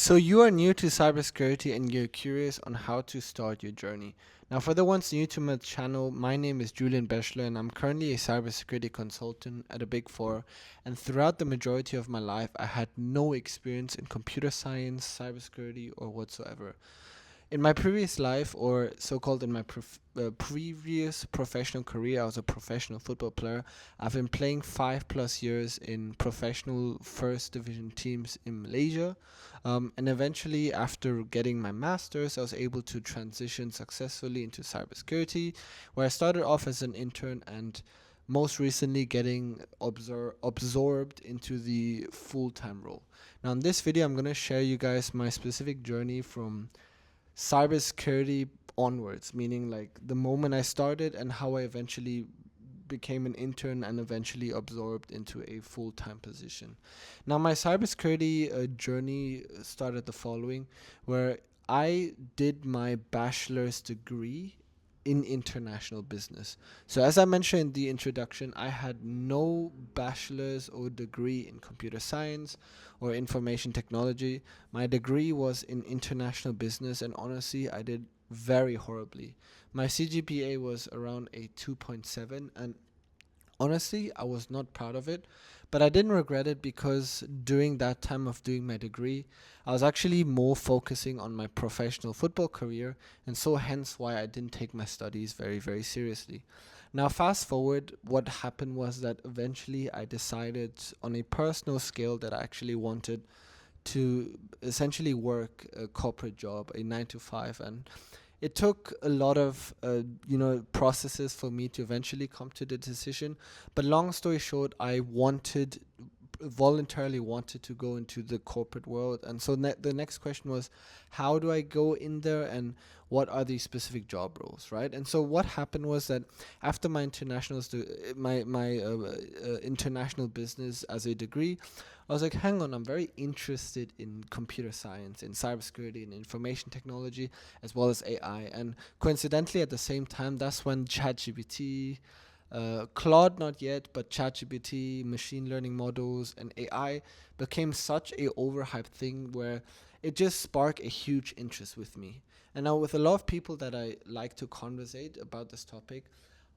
So you are new to cybersecurity and you're curious on how to start your journey. Now, for the ones new to my channel, my name is Julian Beschler and I'm currently a cybersecurity consultant at a Big Four. And throughout the majority of my life, I had no experience in computer science, cybersecurity, or whatsoever. In my previous life, or so-called in my previous professional career, I was a professional football player. I've been playing 5+ years in professional first division teams in Malaysia. And eventually, after getting my master's, I was able to transition successfully into cybersecurity, where I started off as an intern and most recently getting absorbed into the full-time role. Now, in this video, I'm going to share you guys my specific journey from cybersecurity onwards, meaning like the moment I started and how I eventually became an intern and eventually absorbed into a full-time position. Now, my cybersecurity journey started the following, where I did my bachelor's degree in international business. So as I mentioned in the introduction, I had no bachelor's or degree in computer science or information technology. My degree was in international business, and honestly, I did very horribly. My CGPA was around a 2.7, and honestly, I was not proud of it, but I didn't regret it because during that time of doing my degree, I was actually more focusing on my professional football career, and so hence why I didn't take my studies very, very seriously. Now, fast forward, what happened was that eventually I decided on a personal scale that I actually wanted to essentially work a corporate job, a 9 to 5, and it took a lot of processes for me to eventually come to the decision. But long story short, I voluntarily wanted to go into the corporate world, and so the next question was, how do I go in there, and what are the specific job roles, right? And so what happened was that after my international business as a degree, I was like, hang on, I'm very interested in computer science, in cybersecurity, and information technology, as well as AI. And coincidentally, at the same time, that's when ChatGPT, Claude not yet, but ChatGPT, machine learning models, and AI became such a overhyped thing where it just sparked a huge interest with me. And now with a lot of people that I like to conversate about this topic,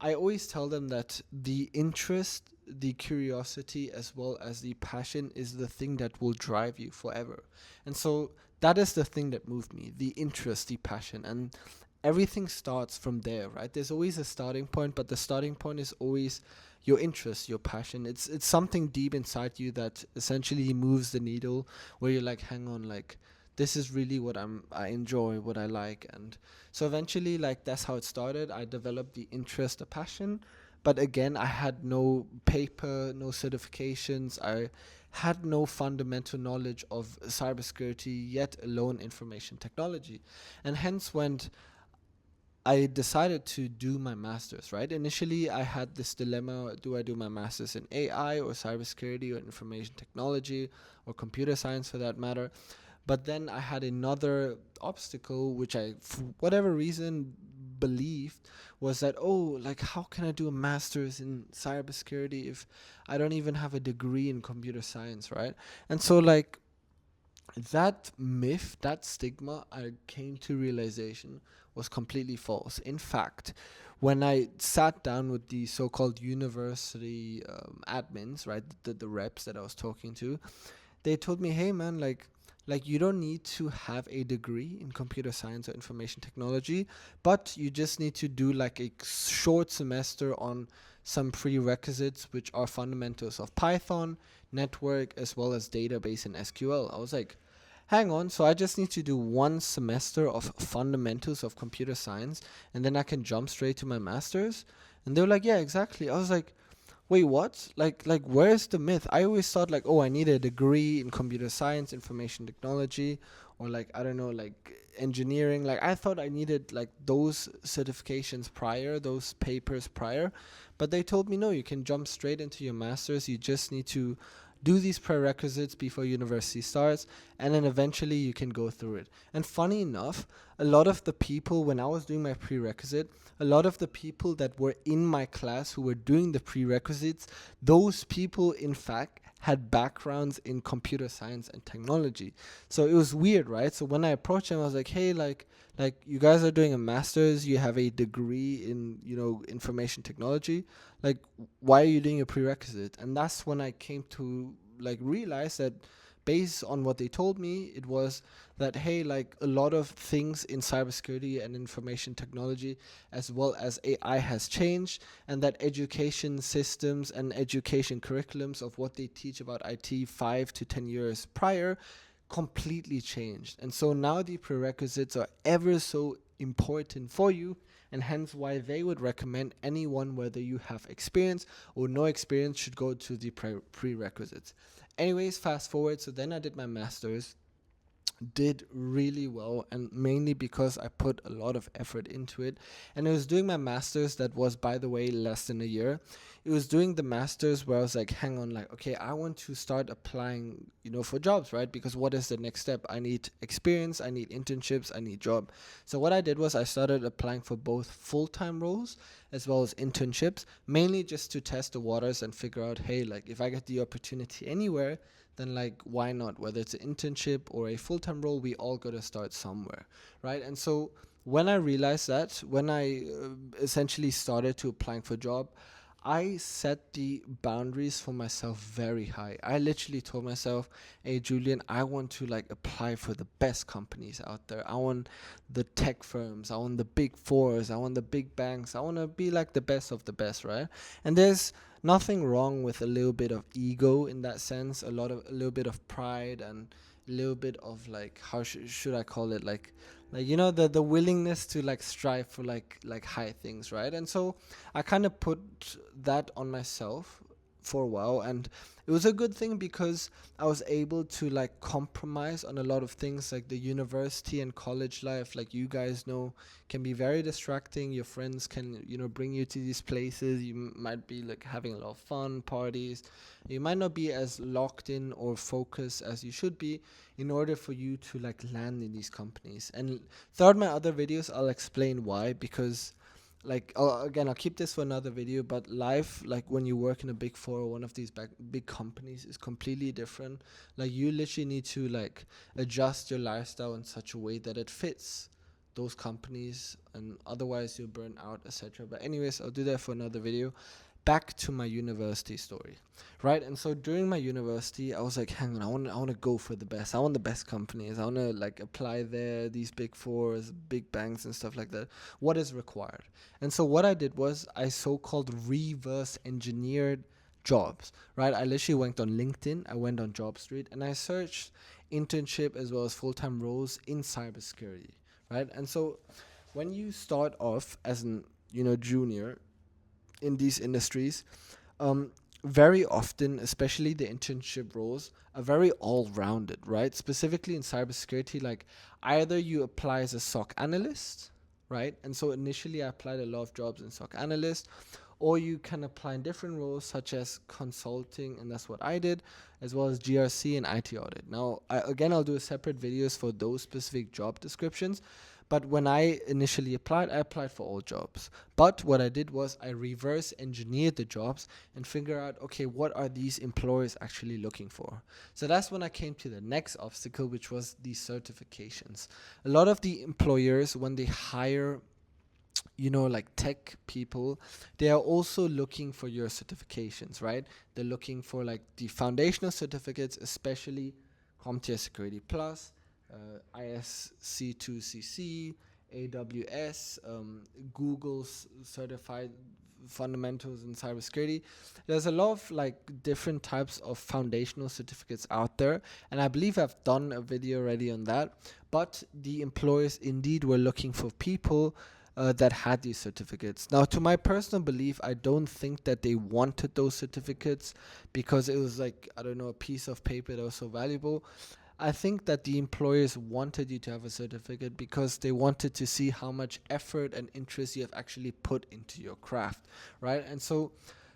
I always tell them that the interest, the curiosity, as well as the passion is the thing that will drive you forever. And so that is the thing that moved me, the interest, the passion. And everything starts from there, right? There's always a starting point, but the starting point is always your interest, your passion. It's something deep inside you that essentially moves the needle, where you're like, hang on, like this is really what I enjoy, what I like. And so eventually, like, that's how it started. I developed the interest, the passion, but again, I had no paper, no certifications. I had no fundamental knowledge of cybersecurity, yet alone information technology. And hence when I decided to do my master's, right? Initially, I had this dilemma: do I do my master's in AI or cybersecurity or information technology or computer science for that matter? But then I had another obstacle, which I, for whatever reason, believed was that, oh, like, how can I do a master's in cybersecurity if I don't even have a degree in computer science, right? And so, like, that myth, that stigma, I came to realization was completely false. In fact, when I sat down with the so-called university admins, right, the reps that I was talking to, they told me, hey man, like you don't need to have a degree in computer science or information technology, but you just need to do like a short semester on some prerequisites, which are fundamentals of Python, network, as well as database and SQL. I was like, hang on, so I just need to do one semester of fundamentals of computer science and then I can jump straight to my master's? And they were like, yeah, exactly. I was like, wait, what? Like where's the myth? I always thought like, oh, I need a degree in computer science, information technology, or like, I don't know, like engineering. Like I thought I needed like those certifications prior, those papers prior. But they told me no, you can jump straight into your master's. You just need to do these prerequisites before university starts, and then eventually you can go through it. And funny enough, a lot of the people, when I was doing my prerequisite, a lot of the people that were in my class who were doing the prerequisites, those people, in fact, had backgrounds in computer science and technology. So it was weird, right? So when I approached them, I was like, hey, like you guys are doing a master's, you have a degree in, information technology. Like, why are you doing a prerequisite? And that's when I came to like realize that based on what they told me, it was that, hey, like a lot of things in cybersecurity and information technology, as well as AI, has changed, and that education systems and education curriculums of what they teach about IT 5 to 10 years prior completely changed. And so now the prerequisites are ever so important for you, and hence why they would recommend anyone, whether you have experience or no experience, should go to the prerequisites. Anyways, fast forward. So then I did my master's, did really well, and mainly because I put a lot of effort into it. And I was doing my master's, that was, by the way, less than a year. It was doing the master's where I was like, hang on, like, okay, I want to start applying, for jobs, right? Because what is the next step? I need experience, I need internships, I need job. So what I did was I started applying for both full-time roles as well as internships, mainly just to test the waters and figure out, hey, like if I get the opportunity anywhere, then like why not? Whether it's an internship or a full-time role, we all got to start somewhere, right? And so when I realized that, when I essentially started to applying for job, I set the boundaries for myself very high. I literally told myself, hey Julian, I want to like apply for the best companies out there. I want the tech firms, I want the big fours, I want the big banks, I want to be like the best of the best, right? And there's nothing wrong with a little bit of ego in that sense, a little bit of pride, and a little bit of like, how should I call it, like the willingness to like strive for like high things, right? And so I kind of put that on myself for a while, and it was a good thing because I was able to like compromise on a lot of things, like the university and college life, like you guys know, can be very distracting. Your friends can bring you to these places. You might be like having a lot of fun parties. You might not be as locked in or focused as you should be in order for you to like land in these companies. And throughout my other videos, I'll explain why, because like again, I'll keep this for another video, but life, like when you work in a big four or one of these big companies, is completely different. Like you literally need to like adjust your lifestyle in such a way that it fits those companies, and otherwise you'll burn out, etc. But anyways, I'll do that for another video. Back to my university story, right? And so during my university, I was like, hang on, I want to go for the best. I want the best companies. I want to like apply there, these big fours, big banks and stuff like that. What is required? And so what I did was I so-called reverse engineered jobs, right? I literally went on LinkedIn, I went on Job Street, and I searched internship as well as full-time roles in cybersecurity, right? And so when you start off as an junior in these industries, very often, especially the internship roles, are very all-rounded, right? Specifically in cybersecurity, like either you apply as a SOC analyst, right? And so initially I applied a lot of jobs in SOC analyst, or you can apply in different roles such as consulting, and that's what I did, as well as GRC and IT audit. Now, again, I'll do a separate videos for those specific job descriptions. But when I initially applied, I applied for all jobs. But what I did was I reverse engineered the jobs and figure out, okay, what are these employers actually looking for? So that's when I came to the next obstacle, which was the certifications. A lot of the employers, when they hire like tech people, they are also looking for your certifications, right? They're looking for like the foundational certificates, especially CompTIA Security Plus, ISC2CC, AWS, Google's certified fundamentals in cybersecurity. There's a lot of like different types of foundational certificates out there, and I believe I've done a video already on that. But the employers indeed were looking for people that had these certificates. Now, to my personal belief, I don't think that they wanted those certificates because it was like, I don't know, a piece of paper that was so valuable. I think that the employers wanted you to have a certificate because they wanted to see how much effort and interest you have actually put into your craft, right? And so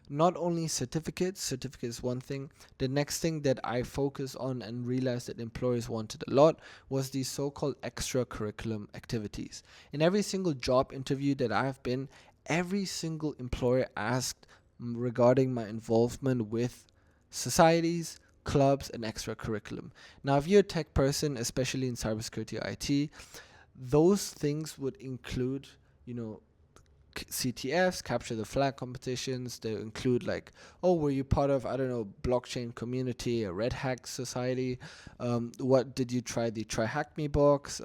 not only certificate is one thing. The next thing that I focus on and realized that employers wanted a lot was these so-called extracurriculum activities. In every single job interview that I have been, every single employer asked regarding my involvement with societies, clubs, and extracurriculum. Now, if you're a tech person, especially in cybersecurity IT, those things would include, you know, CTFs, capture the flag competitions. They include like, oh, were you part of, I don't know, blockchain community, a Red Hack society? What did you try the Try Hack Me box?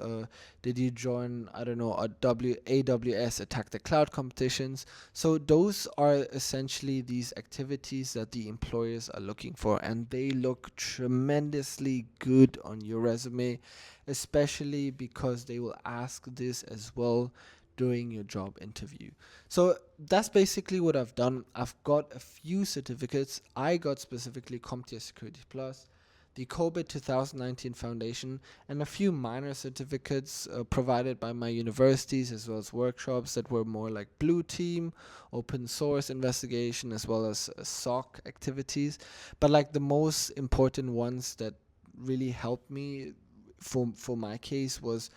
Did you join, I don't know, AWS Attack the Cloud competitions? So those are essentially these activities that the employers are looking for, and they look tremendously good on your resume, especially because they will ask this as well during your job interview. So that's basically what I've done. I've got a few certificates. I got specifically CompTIA Security Plus, the COVID 2019 Foundation, and a few minor certificates provided by my universities, as well as workshops that were more like blue team, open source investigation, as well as SOC activities. But like the most important ones that really helped me for my case was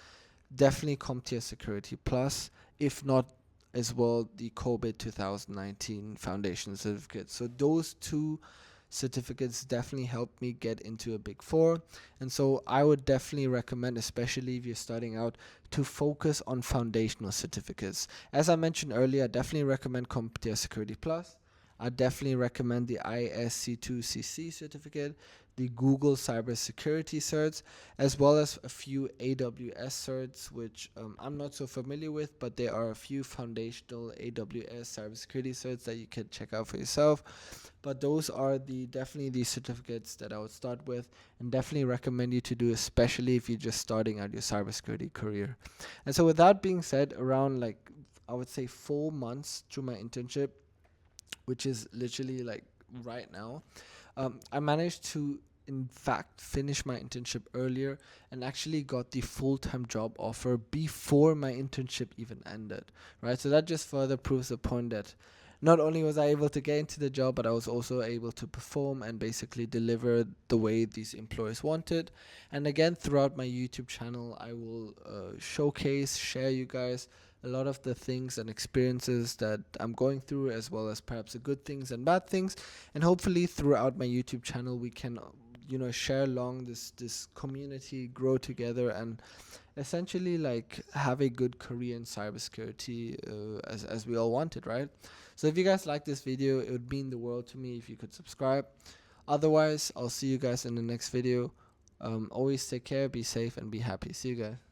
definitely CompTIA Security Plus, if not as well the COVID 2019 Foundation certificate. So those two certificates definitely helped me get into a big four. And so I would definitely recommend, especially if you're starting out, to focus on foundational certificates. As I mentioned earlier, I definitely recommend CompTIA Security Plus. I definitely recommend the ISC2CC certificate, the Google Cybersecurity certs, as well as a few AWS certs, which I'm not so familiar with, but there are a few foundational AWS cybersecurity certs that you can check out for yourself. But those are definitely the certificates that I would start with, and definitely recommend you to do, especially if you're just starting out your cybersecurity career. And so with that being said, around like I would say 4 months through my internship, which is literally like right now, I managed to, in fact, finish my internship earlier and actually got the full-time job offer before my internship even ended, right? So that just further proves the point that not only was I able to get into the job, but I was also able to perform and basically deliver the way these employers wanted. And again, throughout my YouTube channel, I will share you guys a lot of the things and experiences that I'm going through, as well as perhaps the good things and bad things. And hopefully throughout my YouTube channel, we can share along this community, grow together, and essentially like have a good career in cybersecurity, as we all wanted, right? So if you guys like this video, it would mean the world to me if you could subscribe. Otherwise, I'll see you guys in the next video. Always take care, be safe, and be happy. See you guys.